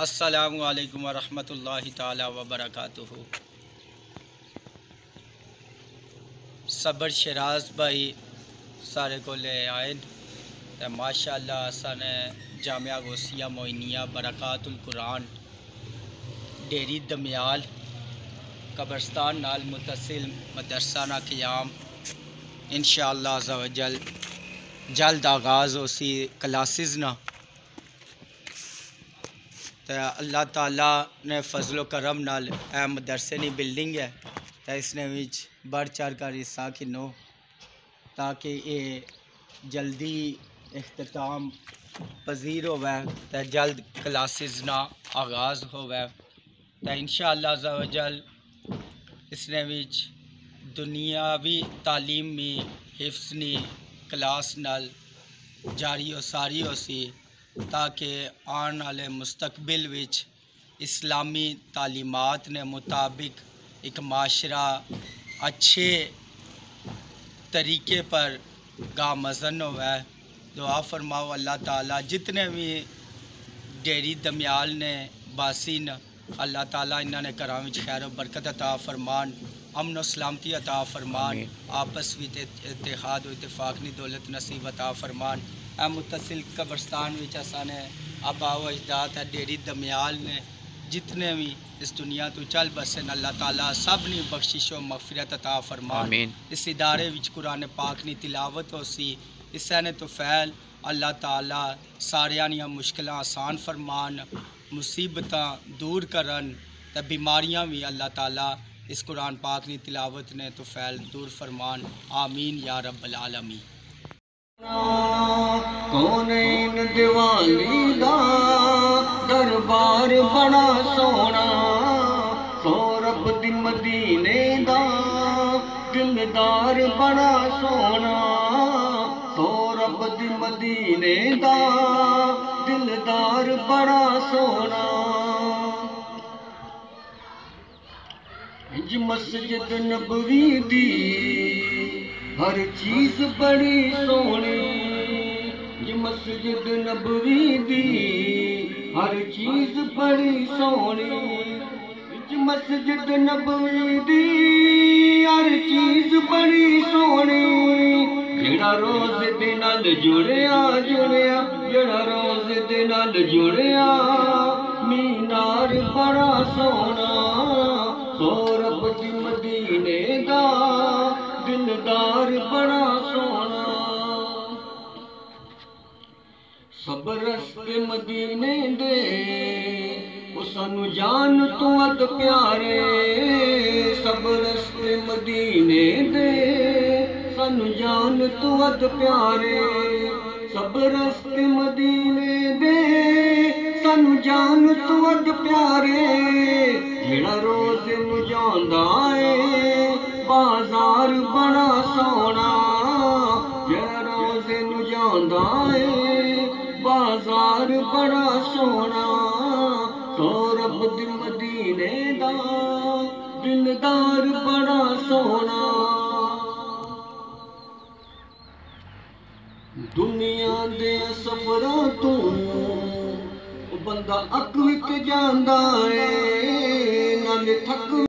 السلام علیکم ورحمۃ اللہ تعالی وبرکاتہ۔ صبر شراز بھائی سارے کو لے آئے ماشاء اللہ سن جامعہ غوثیہ معینیہ برکات القرآن ڈیری دمیال قبرستان نال متصل مدرسہ نا قیام انشاءاللہ عز و جل جلد آغاز اسی کلاسز نا تو اللہ تعالیٰ نے فضل و کرم نال اے مدرسے نی بلڈنگ ہے تو اس نے وچ بڑھ چڑھ کر حصہ کھنو تاکہ یہ جلدی اختتام پذیر ہوئے تو جلد کلاسز نا آغاز ہوئے تو انشاءاللہ عز و جل اس نے وچ دنیاوی تعلیم میں حفظ نی کلاس نال جاری و ساری ہو سی تاکہ آن والے مستقبل وچ اسلامی تعلیمات نے مطابق ایک معاشرہ اچھے طریقے پر گامزن ہوئے۔ دعا فرماؤ اللہ تعالیٰ جتنے بھی ڈیری دمیال نے باسین اللہ تعالیٰ انہوں نے گھراں وچ خیر و برکت عطا فرمان، امن و سلامتی عطا فرمان، آپس وچ اتحاد و اتفاق نی دولت نصیب عطا فرمان۔ اے متصل قبرستان وچ اسانے آبا و اجداد ہے ڈیری دمیال نے جتنے بھی اس دنیا تو چل بسن اللہ تعالیٰ سب نی بخشش و مغفرت عطا فرمان۔ اس ادارے وچ قرآن پاک نی تلاوت ہو سی اس نے تو فعل اللہ تعالیٰ ساریاں نی مشکلاں آسان فرمان، مصیبتاں دور کرن تے بیماریاں بھی اللہ تعالیٰ اس قرآن پاک نی تلاوت نے تو فعل دور فرمان، آمین یا رب العالمین۔ کونین دیوالی دا دربار بڑا سونا، سو رب دی مدینے دا دلدار بڑا سونا، سو رب دی مدینے دا دلدار بڑا سونا۔ مسجد نبوی دی ہر چیز بڑی سونی، مسجد نبوی دی ہر چیز بڑی سونی، مسجد نبوی دی ہر چیز بڑی سونی، جڑا روز دے نال جڑیا جڑیا، جڑا روز دے نال جڑیا مینار بڑا سونا، سو رب دی مدینے دا دلدار بڑا سونا۔ سب رستے مدینے دے او سانو جان تو ود پیارے، سب رستے مدینے دے سانو جان تو ود پیارے، سب رستے مدینے دے سانو جان تو ود پیارے، جڑا روز نو جاندا اے بازار بڑا سونا، جڑا روز نو جاندا اے بازار بڑا سونا، سو رب دی مدینے دا دلدار بڑا سونا۔ دنیا دے سفراں تو بندہ اک وچ جاندا اے نال تھک